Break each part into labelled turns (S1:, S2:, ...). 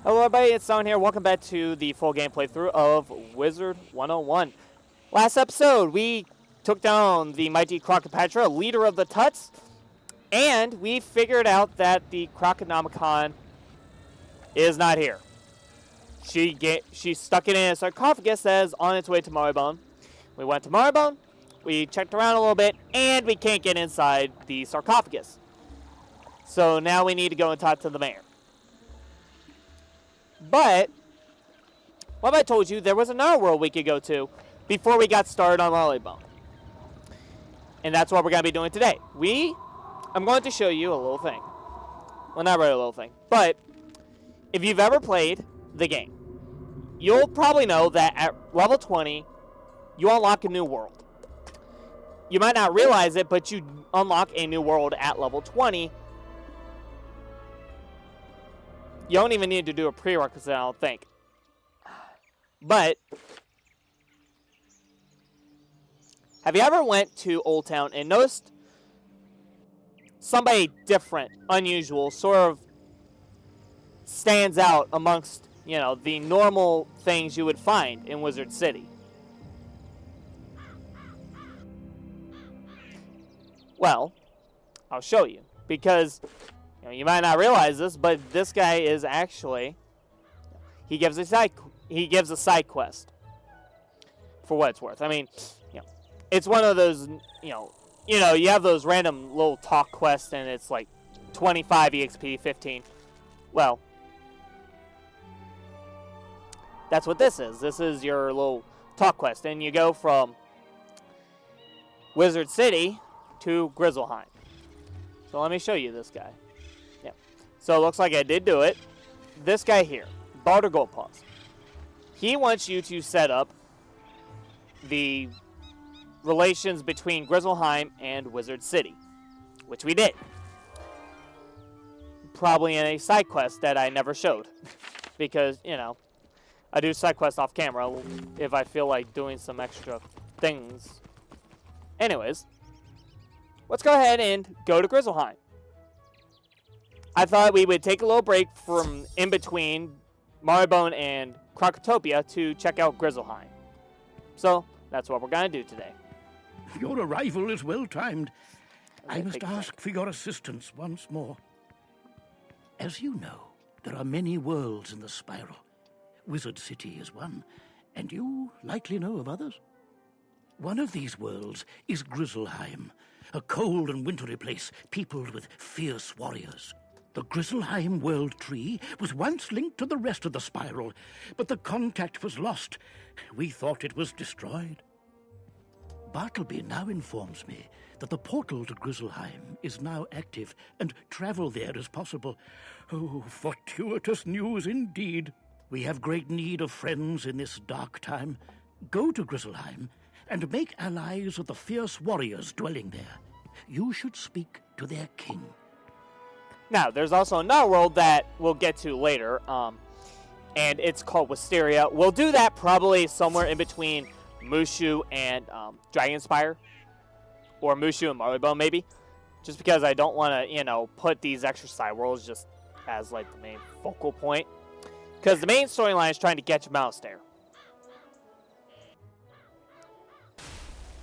S1: Hello everybody, it's Don here. Welcome back to the full game playthrough of Wizard101. Last episode, we took down the mighty Crocopatra, leader of the Tuts, and we figured out that the Croconomicon is not here. She's stuck in a sarcophagus that is on its way to Maribone. We went to Maribone, we checked around a little bit, and we can't get inside the sarcophagus. So now we need to go and talk to the mayor. But, what if I told you there was another world we could go to before we got started on Maribone? And that's what we're going to be doing today. I'm going to show you a little thing. Well, not really a little thing. But, if you've ever played the game, you'll probably know that at level 20, you unlock a new world. You might not realize it, but you unlock a new world at level 20. You don't even need to do a prerequisite, I don't think. But, have you ever went to Old Town and noticed somebody different, unusual, sort of stands out amongst, the normal things you would find in Wizard City? Well, I'll show you, because you might not realize this, but this guy is actually, he gives a side quest for what it's worth. I mean, it's one of those, you have those random little talk quests and it's like 25 EXP, 15. Well, that's what this is. This is your little talk quest, and you go from Wizard City to Grizzleheim. So let me show you this guy. So it looks like I did do it. This guy here, Barter Goldpaws. He wants you to set up the relations between Grizzleheim and Wizard City, which we did. Probably in a side quest that I never showed. Because, I do side quests off camera if I feel like doing some extra things. Anyways, let's go ahead and go to Grizzleheim. I thought we would take a little break from in between Maribone and Crocotopia to check out Grizzleheim. So, that's what we're going to do today.
S2: Your arrival is well timed. I must ask for your assistance once more. As you know, there are many worlds in the spiral. Wizard City is one, and you likely know of others. One of these worlds is Grizzleheim, a cold and wintry place peopled with fierce warriors. The Grizzleheim World Tree was once linked to the rest of the spiral, but the contact was lost. We thought it was destroyed. Bartleby now informs me that the portal to Grizzleheim is now active, and travel there is possible. Oh, fortuitous news indeed. We have great need of friends in this dark time. Go to Grizzleheim and make allies of the fierce warriors dwelling there. You should speak to their king.
S1: Now, there's also another world that we'll get to later, and it's called Wisteria. We'll do that probably somewhere in between Mushu and Dragonspire, or Mushu and Maribone, maybe, just because I don't want to, put these extra side worlds just as, the main focal point, because the main storyline is trying to catch Mouse there.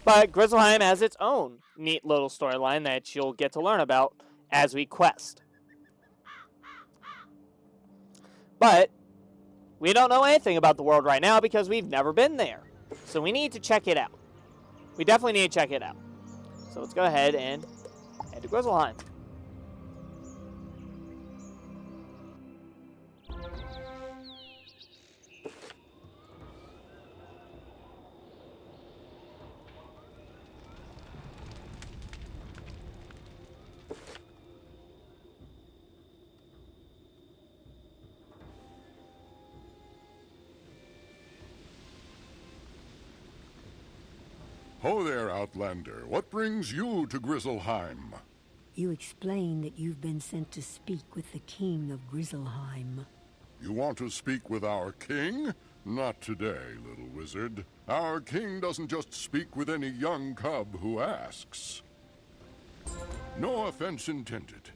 S1: But Grizzleheim has its own neat little storyline that you'll get to learn about as we quest. But we don't know anything about the world right now because we've never been there. So we need to check it out. We definitely need to check it out. So let's go ahead and head to Grizzleheim.
S3: Ho there, Outlander. What brings you to Grizzleheim?
S4: You explain that you've been sent to speak with the king of Grizzleheim.
S3: You want to speak with our king? Not today, little wizard. Our king doesn't just speak with any young cub who asks. No offense intended,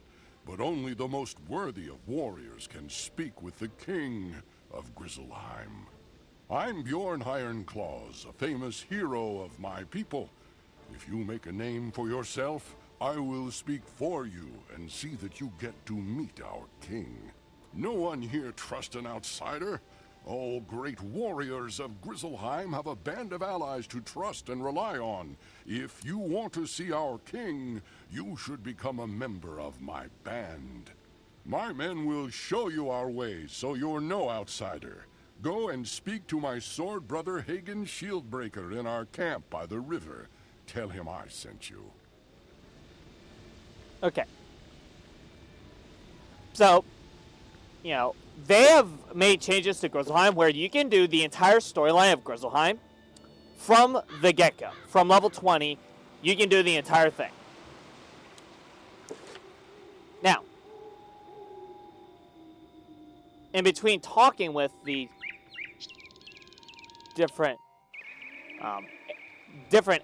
S3: but only the most worthy of warriors can speak with the king of Grizzleheim. I'm Bjorn Ironclaws, a famous hero of my people. If you make a name for yourself, I will speak for you and see that you get to meet our king. No one here trusts an outsider. All great warriors of Grizzleheim have a band of allies to trust and rely on. If you want to see our king, you should become a member of my band. My men will show you our ways, so you're no outsider. Go and speak to my sword brother Hagen Shieldbreaker in our camp by the river. Tell him I sent you.
S1: Okay. So, you know, they have made changes to Grizzleheim where you can do the entire storyline of Grizzleheim from the get-go. From level 20, you can do the entire thing. Now, in between talking with the different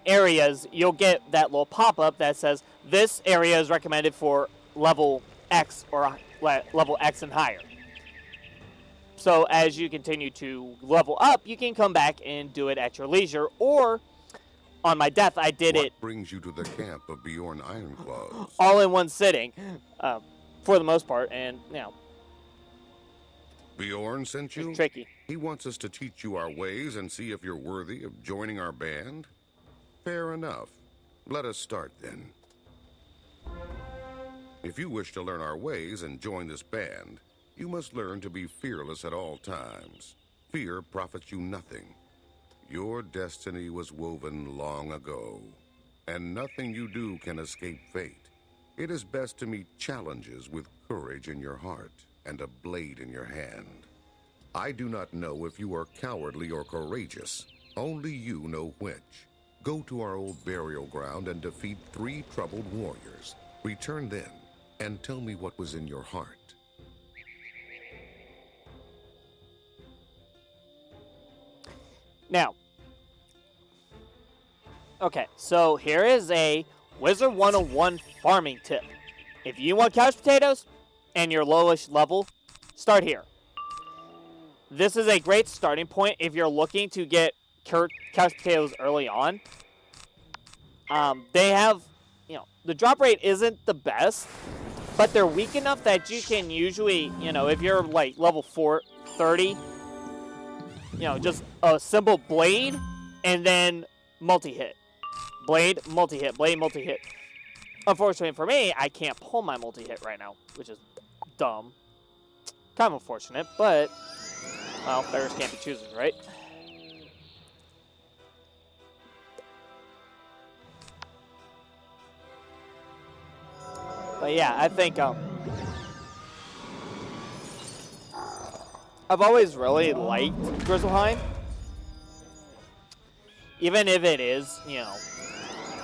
S1: areas, you'll get that little pop-up that says, this area is recommended for level X or level X and higher. So as you continue to level up, you can come back and do it at your leisure, or on my death, I did it.
S5: What brings you to the camp of Bjorn Ironclaws?
S1: All in one sitting, for the most part, and, you know.
S5: Bjorn sent you?
S1: It's tricky.
S5: He wants us to teach you our ways and see if you're worthy of joining our band? Fair enough. Let us start then. If you wish to learn our ways and join this band, you must learn to be fearless at all times. Fear profits you nothing. Your destiny was woven long ago, and nothing you do can escape fate. It is best to meet challenges with courage in your heart and a blade in your hand. I do not know if you are cowardly or courageous. Only you know which. Go to our old burial ground and defeat 3 troubled warriors. Return then, and tell me what was in your heart.
S1: Now, okay, so here is a Wizard101 farming tip. If you want couch potatoes and your lowest level, start here. This is a great starting point if you're looking to get couch potatoes early on. They have, you know, the drop rate isn't the best, but they're weak enough that you can usually, you know, if you're like level 430, you know, just a simple blade and then multi-hit. Blade, multi-hit, blade, multi-hit. Unfortunately for me, I can't pull my multi-hit right now, which is dumb. Kind of unfortunate, but, well, beggars can't be choosers, right? But yeah, I think, I've always really liked Grizzleheim. Even if it is, you know,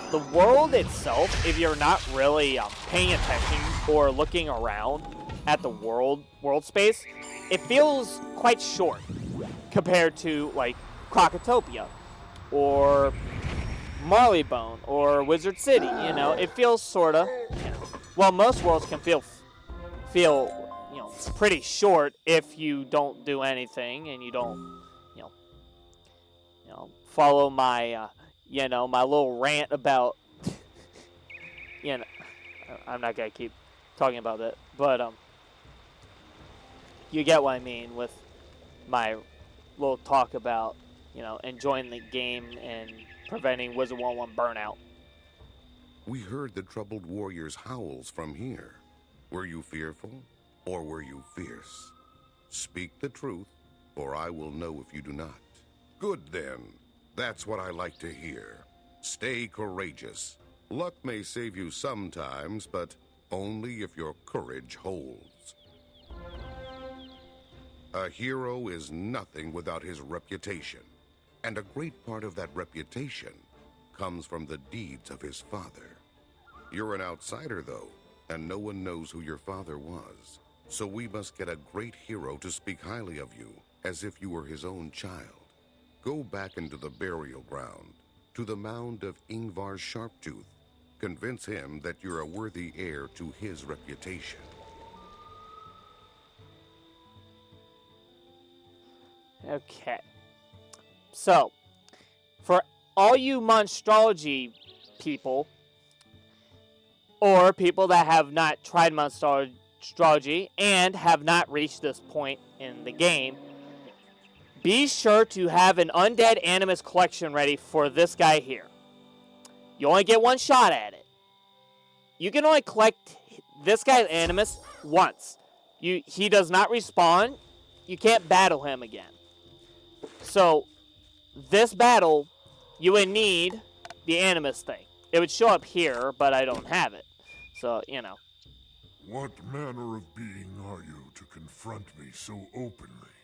S1: the world itself, if you're not really paying attention or looking around at the world space, it feels quite short compared to, like, Crocotopia or Marleybone or Wizard City, you know. It feels sort of, you know, well, most worlds can feel, you know, pretty short if you don't do anything and you don't, you know, follow my, you know, my little rant about, you know, I'm not gonna keep talking about that, but you get what I mean with my little talk about, you know, enjoying the game and preventing Wizard101 burnout.
S5: We heard the troubled warriors' howls from here. Were you fearful, or were you fierce? Speak the truth, or I will know if you do not. Good then. That's what I like to hear. Stay courageous. Luck may save you sometimes, but only if your courage holds. A hero is nothing without his reputation, and a great part of that reputation comes from the deeds of his father. You're an outsider, though, and no one knows who your father was. So we must get a great hero to speak highly of you, as if you were his own child. Go back into the burial ground, to the mound of Ingvar Sharptooth, Convince him that you're a worthy heir to his reputation.
S1: Okay. So, for all you monstrology people, or people that have not tried monstrology and have not reached this point in the game, be sure to have an undead animus collection ready for this guy here. You only get one shot at it. You can only collect this guy's animus once. He does not respawn. You can't battle him again. So, this battle, you would need the animus thing. It would show up here, but I don't have it. So, you know.
S3: What manner of being are you to confront me so openly?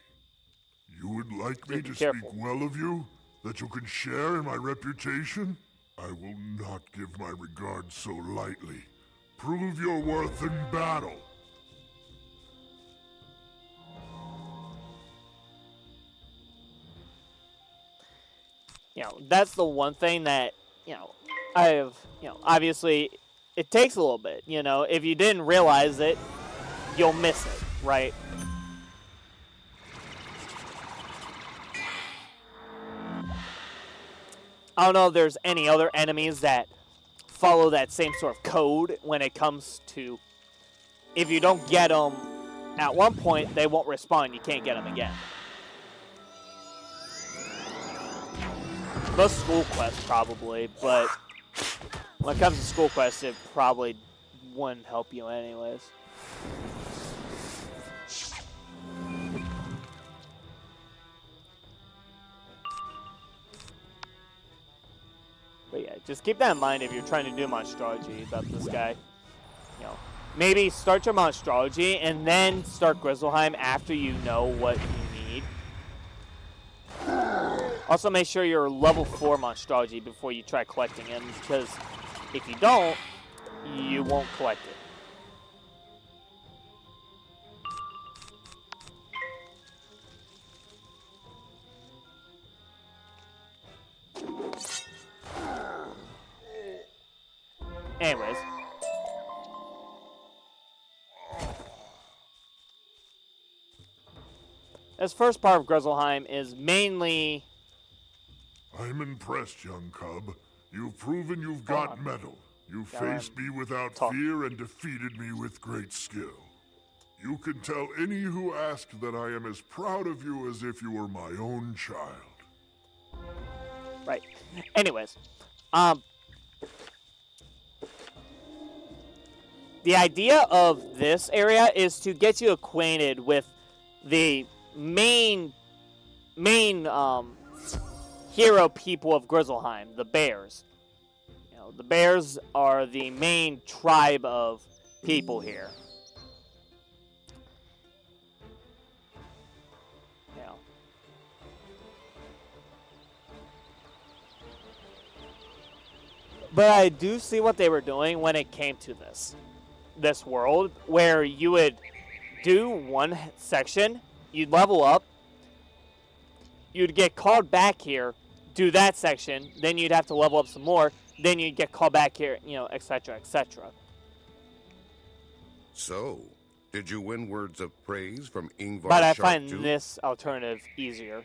S3: You would like me to speak well of you? That you can share in my reputation? I will not give my regard so lightly. Prove your worth in battle.
S1: You know, that's the one thing that, obviously it takes a little bit, if you didn't realize it, you'll miss it, right? I don't know if there's any other enemies that follow that same sort of code when it comes to, if you don't get them at one point, they won't respawn. You can't get them again. Most school quests probably, but when it comes to school quests, it probably wouldn't help you anyways. But yeah, just keep that in mind if you're trying to do monstrology about this guy. Maybe start your monstrology and then start Grizzleheim after you know what you need. Also, make sure you're level 4 monstrology before you try collecting him, because if you don't, you won't collect it. Anyways. This first part of Grizzleheim is mainly...
S3: I'm impressed, young cub. You've proven you've got mettle. You faced me without fear and defeated me with great skill. You can tell any who ask that I am as proud of you as if you were my own child.
S1: Right. Anyways, the idea of this area is to get you acquainted with the main hero people of Grizzleheim, the bears. The bears are the main tribe of people here. But I do see what they were doing when it came to this world, where you would do one section, you'd level up, you'd get called back here, do that section, then you'd have to level up some more, then you'd get called back here, etc., etc.
S5: So, did you win words of praise from Ingvar
S1: But I find
S5: Sharptooth?
S1: this alternative easier.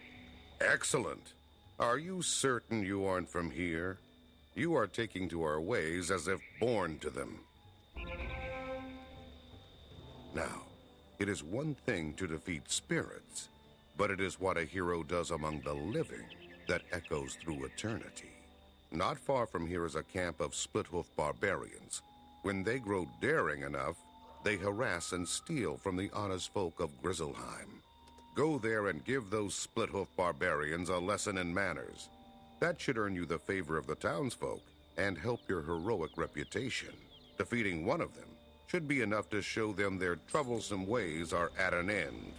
S5: Excellent. Are you certain you aren't from here? You are taking to our ways as if born to them. Now, it is one thing to defeat spirits, but it is what a hero does among the living that echoes through eternity. Not far from here is a camp of split-hoof barbarians. When they grow daring enough, they harass and steal from the honest folk of Grizzleheim. Go there and give those split-hoof barbarians a lesson in manners. That should earn you the favor of the townsfolk and help your heroic reputation. Defeating one of them should be enough to show them their troublesome ways are at an end.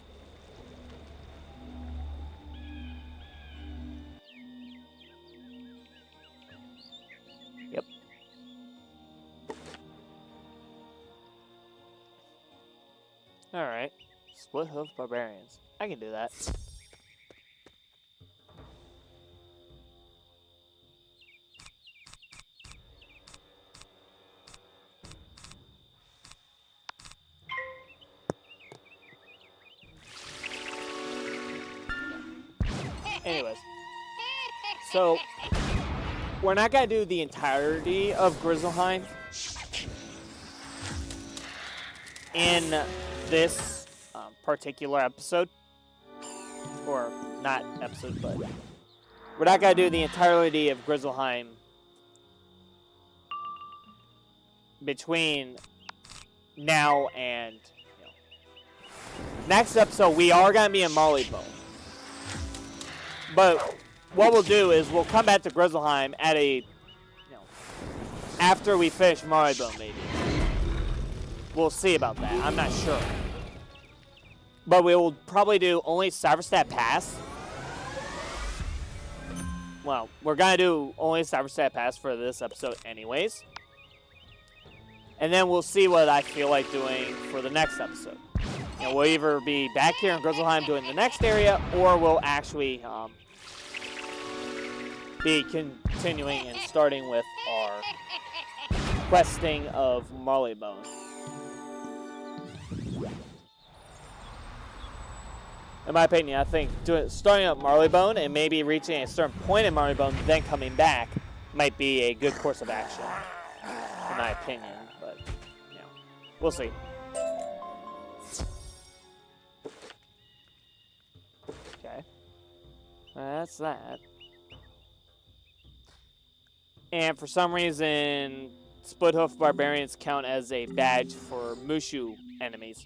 S1: Yep. Alright. Split hoof barbarians. I can do that. Anyways. So, we're not going to do the entirety of Grizzleheim in this particular episode. Or, not episode, but we're not going to do the entirety of Grizzleheim between now and next episode. We are going to be in Marleybone, but what we'll do is we'll come back to Grizzleheim at a after we finish Marleybone. Maybe we'll see about that. I'm not sure, but we will probably do only Savarstaad Pass. Well, we're gonna do only Savarstaad Pass for this episode anyways. And then we'll see what I feel like doing for the next episode. We'll either be back here in Grizzleheim doing the next area, or we'll actually be continuing and starting with our questing of Marleybone. In my opinion, I think starting up Marleybone and maybe reaching a certain point in Marleybone, then coming back, might be a good course of action, in my opinion. But, we'll see. Okay. That's that. And for some reason, Splithoof Barbarians count as a badge for Mushu enemies.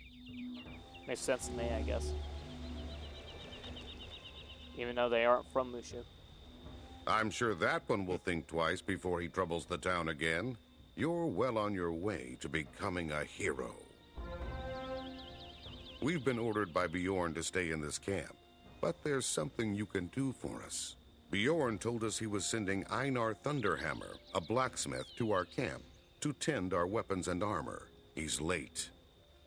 S1: Makes sense to me, I guess. Even though they aren't from Mushu.
S5: I'm sure that one will think twice before he troubles the town again. You're well on your way to becoming a hero. We've been ordered by Bjorn to stay in this camp, but there's something you can do for us. Bjorn told us he was sending Einar Thunderhammer, a blacksmith, to our camp to tend our weapons and armor. He's late,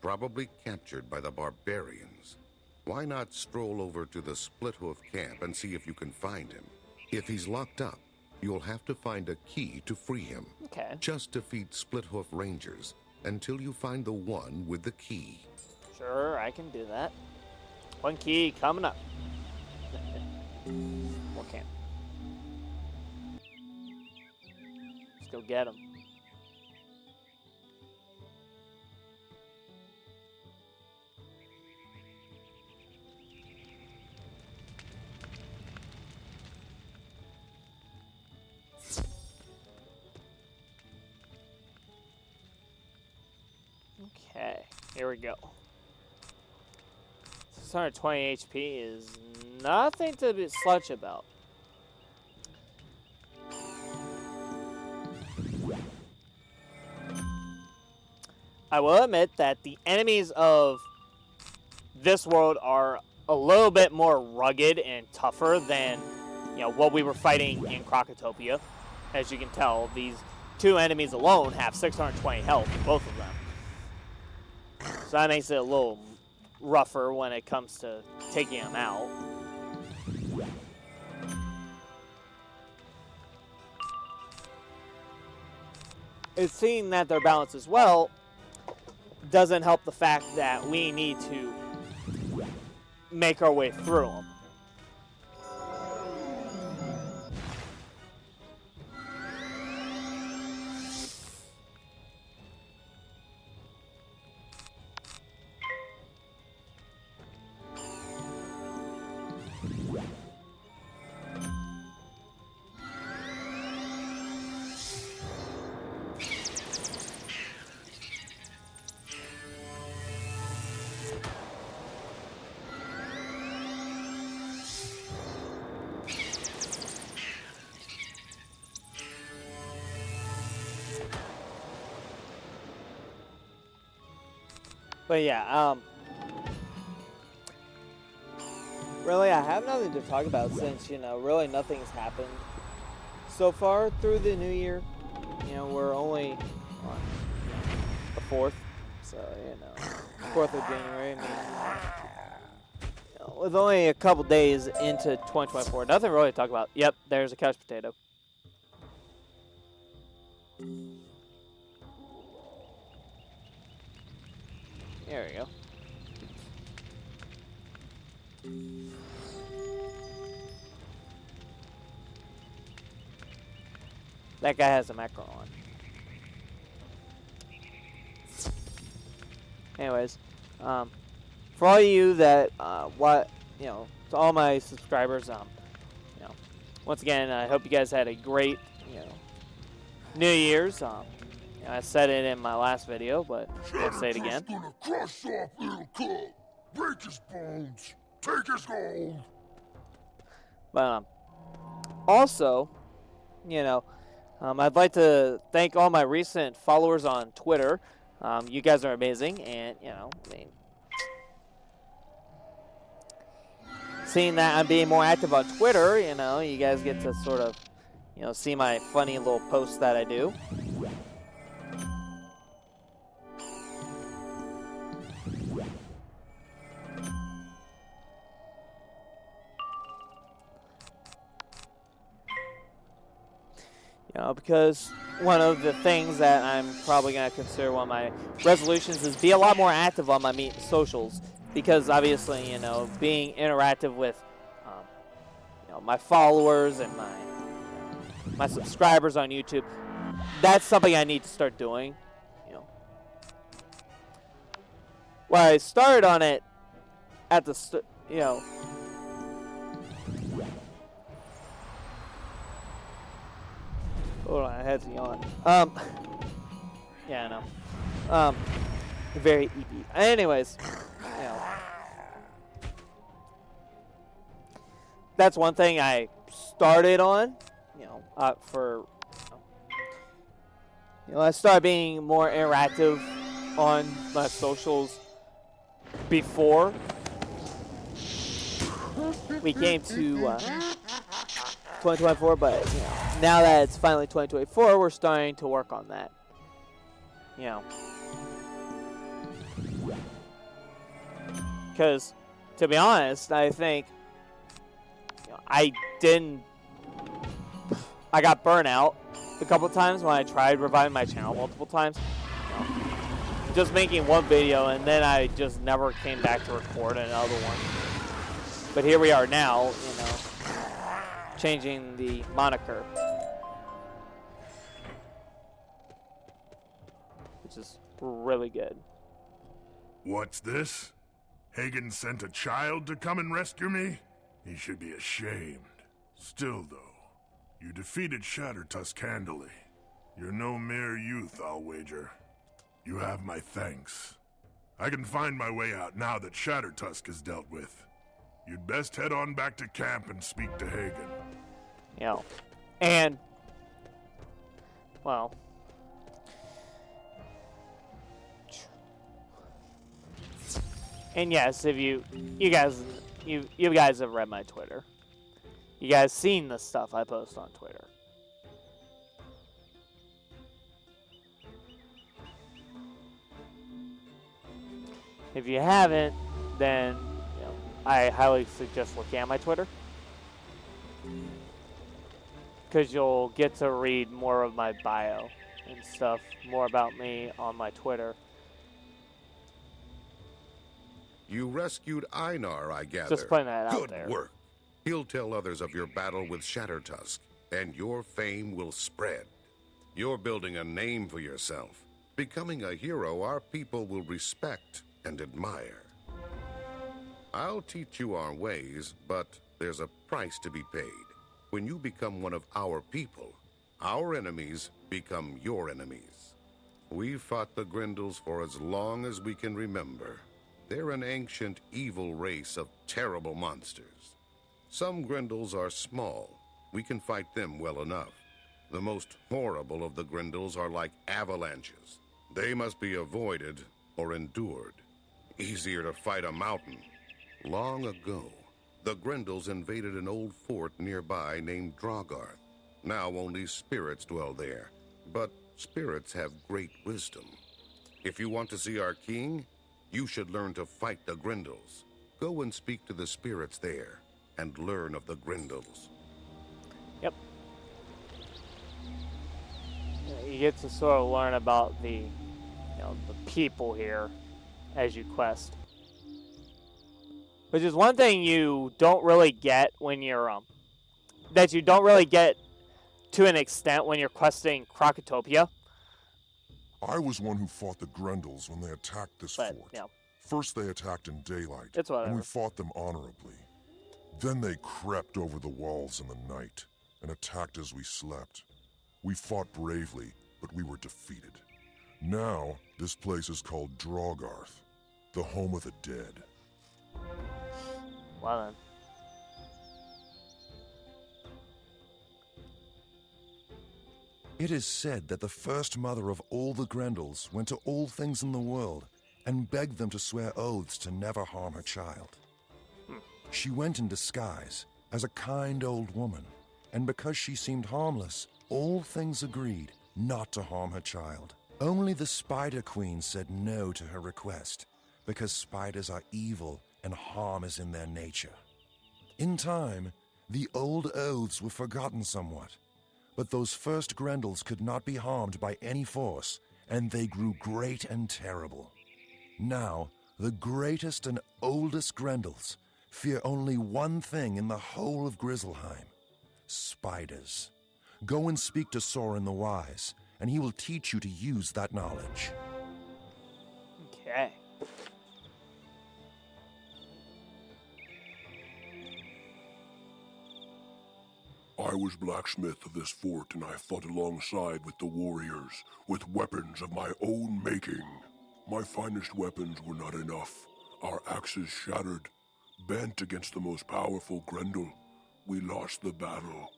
S5: probably captured by the barbarians. Why not stroll over to the Splithoof camp and see if you can find him? If he's locked up, you'll have to find a key to free him.
S1: Okay.
S5: Just defeat Splithoof Rangers until you find the one with the key.
S1: Sure, I can do that. One key coming up. Okay. Let's go get him. Okay, here we go. 620 HP is nothing to be slouch about. I will admit that the enemies of this world are a little bit more rugged and tougher than, what we were fighting in Crocotopia. As you can tell, these two enemies alone have 620 health, both of them. So that makes it a little rougher when it comes to taking them out. It's seeing that they're balanced as well doesn't help the fact that we need to make our way through them. But yeah, really I have nothing to talk about since, really nothing's happened so far through the new year. We're only on the 4th, so, 4th of January. I mean, with only a couple days into 2024, nothing really to talk about. Yep, there's a couch potato. There we go. That guy has a macro on. Anyways, for all you that to all my subscribers, once again, I hope you guys had a great, New Year's. I said it in my last video, but I'll say it again.
S3: Gonna crush off little cub, break his bones, take his gold.
S1: But also, I'd like to thank all my recent followers on Twitter. You guys are amazing, and seeing that I'm being more active on Twitter, you guys get to sort of, see my funny little posts that I do. Because one of the things that I'm probably going to consider one of my resolutions is be a lot more active on my socials. Because obviously, being interactive with, my followers and my subscribers on YouTube, that's something I need to start doing. Well, I started on it at the, hold on, I had to yawn. Yeah, I know. Very EP. Anyways, that's one thing I started on. I started being more interactive on my socials before we came to 2024, but now that it's finally 2024, we're starting to work on that. Because, to be honest, I think I got burnt out a couple times when I tried reviving my channel multiple times. Just making one video, and then I just never came back to record another one. But here we are now, changing the moniker, which is really good.
S6: What's this? Hagen sent a child to come and rescue me? He should be ashamed. Still, though, you defeated Shattertusk handily. You're no mere youth, I'll wager. You have my thanks. I can find my way out now that Shattertusk is dealt with. You'd best head on back to camp and speak to Hagen.
S1: And, well, and yes, if you guys have read my Twitter, you guys seen the stuff I post on Twitter. If you haven't, then I highly suggest looking at my Twitter, because you'll get to read more of my bio and stuff, more about me on my Twitter.
S5: You rescued Einar, I gather.
S1: Just putting that out there.
S5: Good work. He'll tell others of your battle with Shattertusk, and your fame will spread. You're building a name for yourself, becoming a hero our people will respect and admire. I'll teach you our ways, but there's a price to be paid. When you become one of our people, our enemies become your enemies. We've fought the Grendels for as long as we can remember. They're an ancient, evil race of terrible monsters. Some Grendels are small. We can fight them well enough. The most horrible of the Grendels are like avalanches. They must be avoided or endured. Easier to fight a mountain. Long ago, the Grendels invaded an old fort nearby named Drogarth. Now only spirits dwell there, but spirits have great wisdom. If you want to see our king, you should learn to fight the Grendels. Go and speak to the spirits there, and learn of the Grendels.
S1: Yep. You get to sort of learn about the people here as you quest. Which is one thing you don't really get when you're, that you don't really get to an extent when you're questing Crocotopia.
S7: I was one who fought the Grendels when they attacked this
S1: But,
S7: fort.
S1: you know,
S7: First they attacked in daylight,
S1: it's whatever.
S7: and we fought them honorably. Then they crept over the walls in the night and attacked as we slept. We fought bravely, but we were defeated. Now, this place is called Drogarth, the home of the dead.
S1: Well then.
S8: It is said that the first mother of all the Grendels went to all things in the world and begged them to swear oaths to never harm her child. She went in disguise as a kind old woman, and because she seemed harmless, all things agreed not to harm her child. Only the Spider Queen said no to her request, because spiders are evil and harm is in their nature. In time, the old oaths were forgotten somewhat, but those first Grendels could not be harmed by any force, and they grew great and terrible. Now, the greatest and oldest Grendels fear only one thing in the whole of Grizzleheim: spiders. Go and speak to Soren the Wise, and he will teach you to use that knowledge.
S1: Okay.
S3: I was blacksmith of this fort, and I fought alongside with the warriors with weapons of my own making. My finest weapons were not enough. Our axes shattered. Bent against the most powerful Grendel, we lost the battle.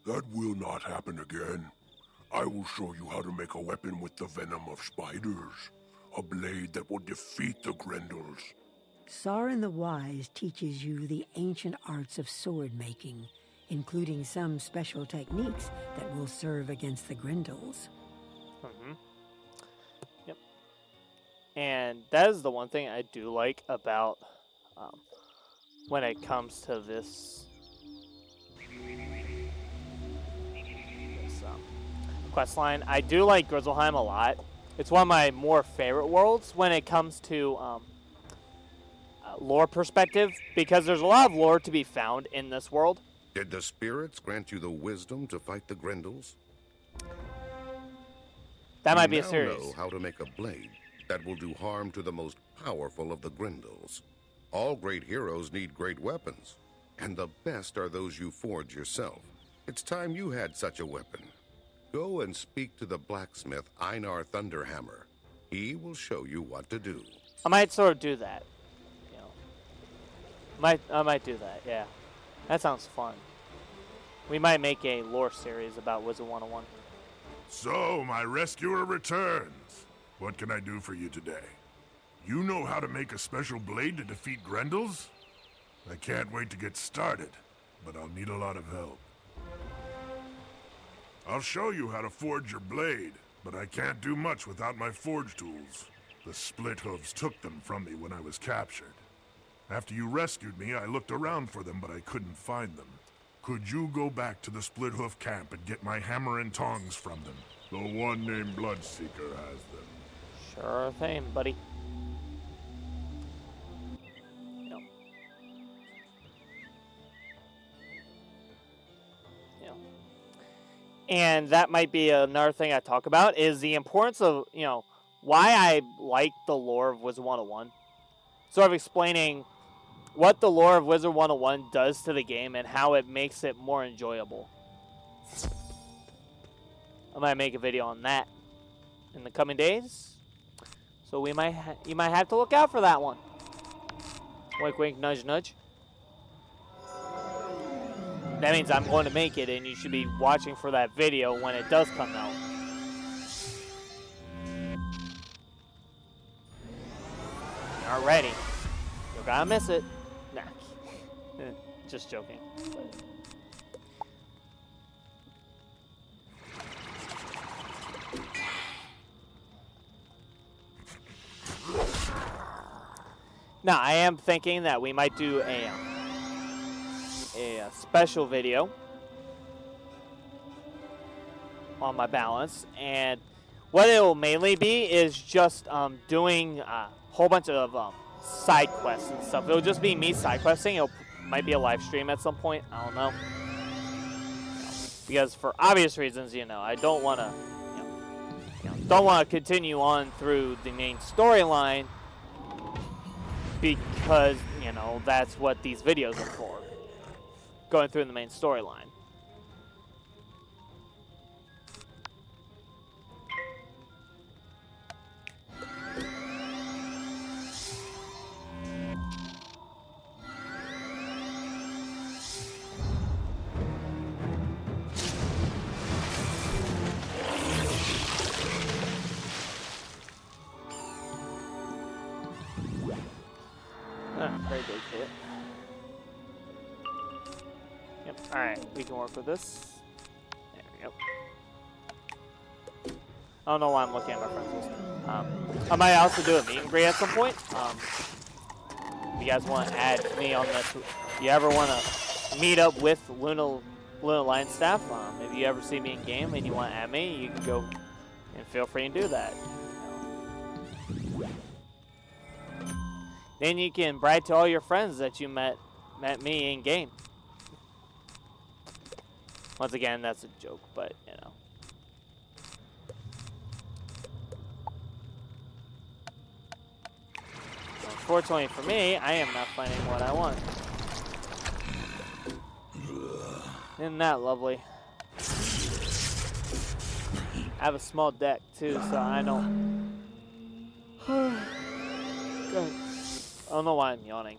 S3: That will not happen again. I will show you how to make a weapon with the venom of spiders. A blade that will defeat the Grendels.
S4: Soren the Wise teaches you the ancient arts of sword making, including some special techniques that will serve against the Grendels.
S1: Yep. And that is the one thing I do like about when it comes to this quest line. I do like Grizzleheim a lot. It's one of my more favorite worlds when it comes to lore perspective, because there's a lot of lore to be found in this world.
S5: Did the spirits grant you the wisdom to fight the Grendels?
S1: That might be a
S5: You
S1: series.
S5: now know how to make a blade that will do harm to the most powerful of the Grendels. All great heroes need great weapons, and the best are those you forge yourself. It's time you had such a weapon. Go and speak to the blacksmith Einar Thunderhammer. He will show you what to do.
S1: I might sort of do that. You know, I might do that. Yeah, that sounds fun. We might make a lore series about Wizard101.
S6: So, my rescuer returns. What can I do for you today? You know how to make a special blade to defeat Grendels? I can't wait to get started, but I'll need a lot of help. I'll show you how to forge your blade, but I can't do much without my forge tools. The split hooves took them from me when I was captured. After you rescued me, I looked around for them, but I couldn't find them. Could you go back to the split hoof camp and get my hammer and tongs from them? The one named Bloodseeker has them.
S1: Sure thing, buddy. Yep. Yep. And that might be another thing I talk about, is the importance of, you know, why I like the lore of Wizard101. Sort of explaining what the lore of Wizard101 does to the game and how it makes it more enjoyable. I might make a video on that in the coming days. So we might you might have to look out for that one. Wink, wink, nudge, nudge. That means I'm going to make it, and you should be watching for that video when it does come out. Alrighty. You're gonna miss it. Nah. Just joking. Now, I am thinking that we might do a special video on my balance, and what it will mainly be is just doing a whole bunch of side quests and stuff. It'll just be me side questing. It might be a live stream at some point. I don't know. because for obvious reasons, you know, I don't want to, don't want to continue on through the main storyline because, you know, that's what these videos are for, going through the main storyline. Very big hit. Yep, alright, we can work with this. There we go. I don't know why I'm looking at my friends list. I might also do a meet and greet at some point. If you guys want to add me on this, if you ever want to meet up with Luna Line staff, if you ever see me in game and you want to add me, you can go and feel free and do that. Then you can brag to all your friends that you met me in game. Once again, that's a joke, but you know. Unfortunately for me, I am not finding what I want. Isn't that lovely? I have a small deck too, so I don't. Good. I don't know why I'm yawning.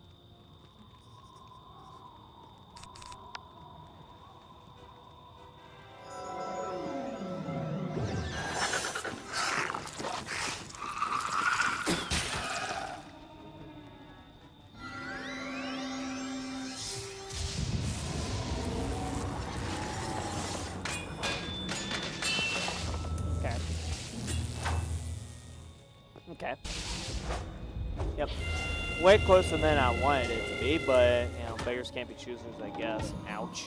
S1: Okay. Okay. Yep. Way closer than I wanted it to be, but, you know, beggars can't be choosers, I guess. Ouch.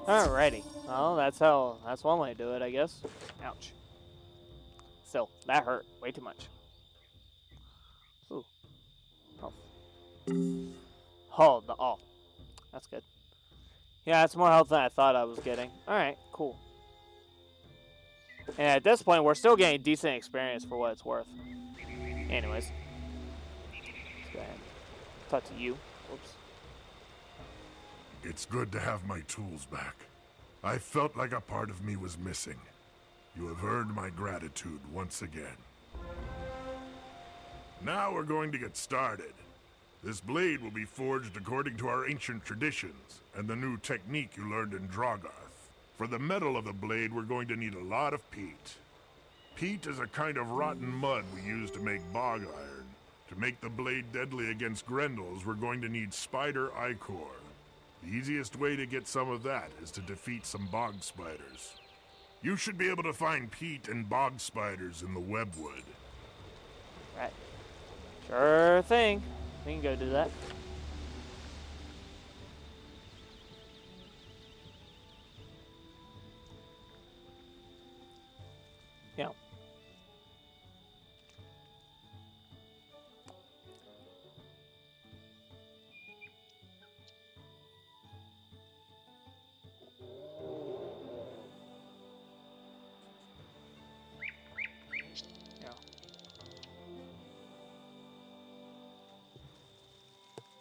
S1: Alrighty. Well, that's one way to do it, I guess. Ouch. Still, that hurt way too much. Ooh. Health. Oh, that's good. Yeah, that's more health than I thought I was getting. Alright, cool. And at this point, we're still getting decent experience for what it's worth. Anyways. Let's go ahead and talk to you. Oops.
S6: It's good to have my tools back. I felt like a part of me was missing. You have earned my gratitude once again. Now we're going to get started. This blade will be forged according to our ancient traditions and the new technique you learned in Drogoth. For the metal of the blade, we're going to need a lot of peat. Peat is a kind of rotten mud we use to make bog iron. To make the blade deadly against Grendels, we're going to need spider ichor. The easiest way to get some of that is to defeat some bog spiders. You should be able to find peat and bog spiders in the webwood.
S1: Right. Sure thing. We can go do that. Yeah.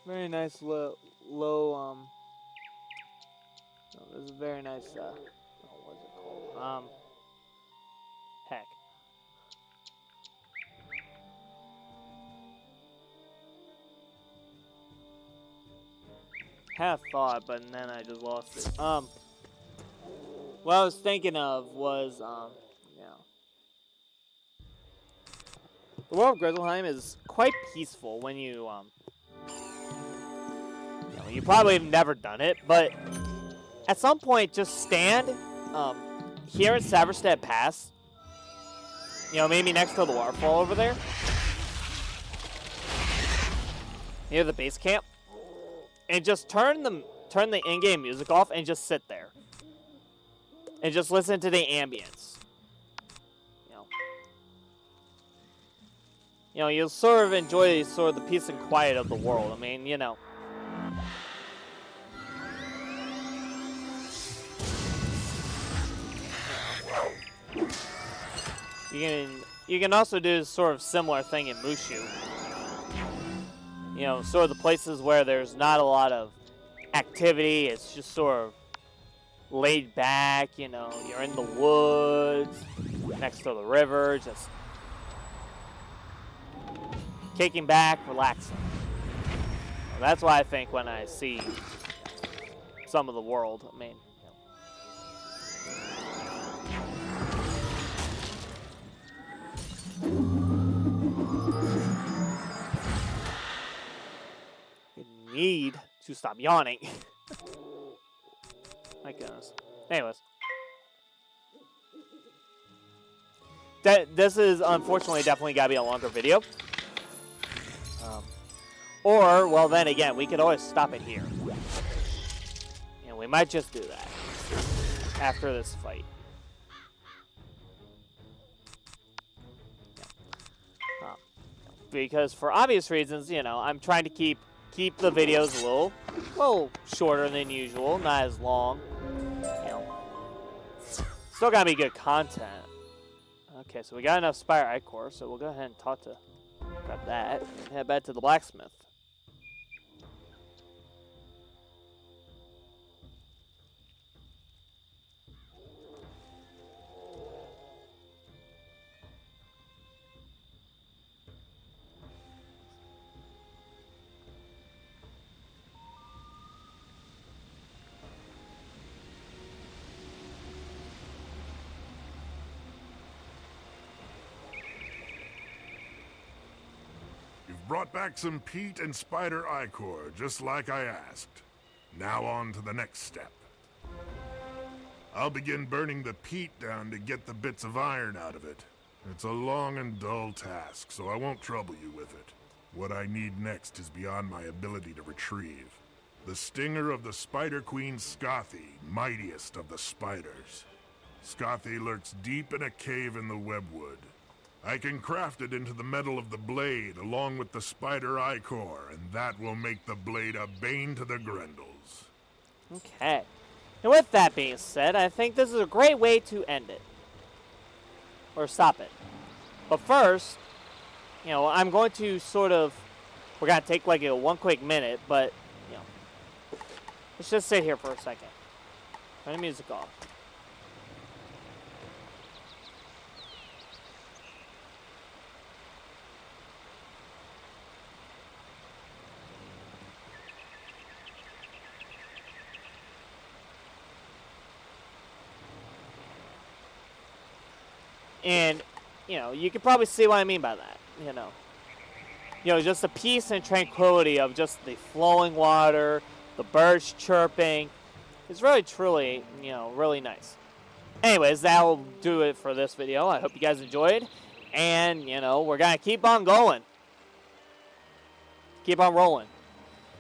S1: Very nice low no, there's a very nice what is it called? Heck. Half thought, but then I just lost it. What I was thinking of was, the world of Grizzleheim is quite peaceful when you you probably have never done it, but at some point just stand here at Savarstaad Pass, maybe next to the waterfall over there, near the base camp, and just turn turn the in-game music off and just sit there. And just listen to the ambience. You'll sort of enjoy sort of the peace and quiet of the world. I mean, you can also do sort of similar thing in Mushu. Sort of the places where there's not a lot of activity. It's just sort of laid back, you're in the woods, next to the river, just kicking back, relaxing. Well, that's what I think when I see some of the world. I mean, you need to stop yawning. My goodness. Anyways. This is, unfortunately, definitely got to be a longer video. Or, well, then again, we could always stop it here. And we might just do that after this fight. Because for obvious reasons, I'm trying to keep the videos a little shorter than usual, not as long. Still gotta be good content. Okay, so we got enough Spire Ichor, so we'll go ahead and grab that, and head back to the blacksmith.
S6: Brought back some peat and spider ichor, just like I asked. Now on to the next step. I'll begin burning the peat down to get the bits of iron out of it. It's a long and dull task, so I won't trouble you with it. What I need next is beyond my ability to retrieve. The stinger of the Spider Queen Scothy, mightiest of the spiders. Scothy lurks deep in a cave in the webwood. I can craft it into the metal of the blade along with the spider ichor, and that will make the blade a bane to the Grendels.
S1: Okay. And with that being said, I think this is a great way to end it. Or stop it. But first, I'm going to we're going to take like one quick minute, but, let's just sit here for a second. Turn the music off. And, you can probably see what I mean by that, just the peace and tranquility of just the flowing water, the birds chirping. It's really, truly, really nice. Anyways, that'll do it for this video. I hope you guys enjoyed. And, we're going to keep on going. Keep on rolling.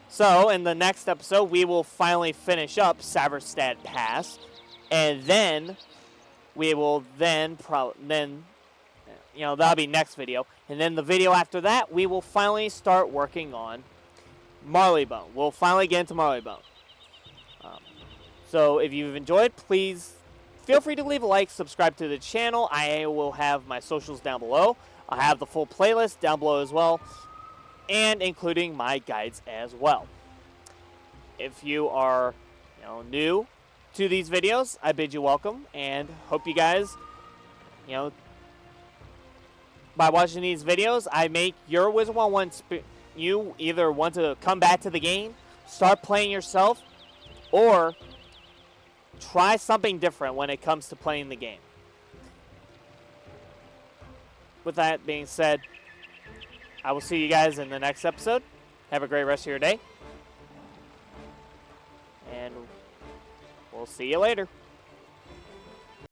S1: So, in the next episode, we will finally finish up Savarstaad Pass. And then we will that'll be next video. And then the video after that, we will finally start working on Marleybone. We'll finally get into Marleybone. So if you've enjoyed, please feel free to leave a like, subscribe to the channel. I will have my socials down below. I'll have the full playlist down below as well, and including my guides as well. If you are new to these videos, I bid you welcome, and hope you guys, by watching these videos, I make your Wizard101 you either want to come back to the game, start playing yourself, or try something different when it comes to playing the game. With that being said, I will see you guys in the next episode. Have a great rest of your day. And we'll see you later.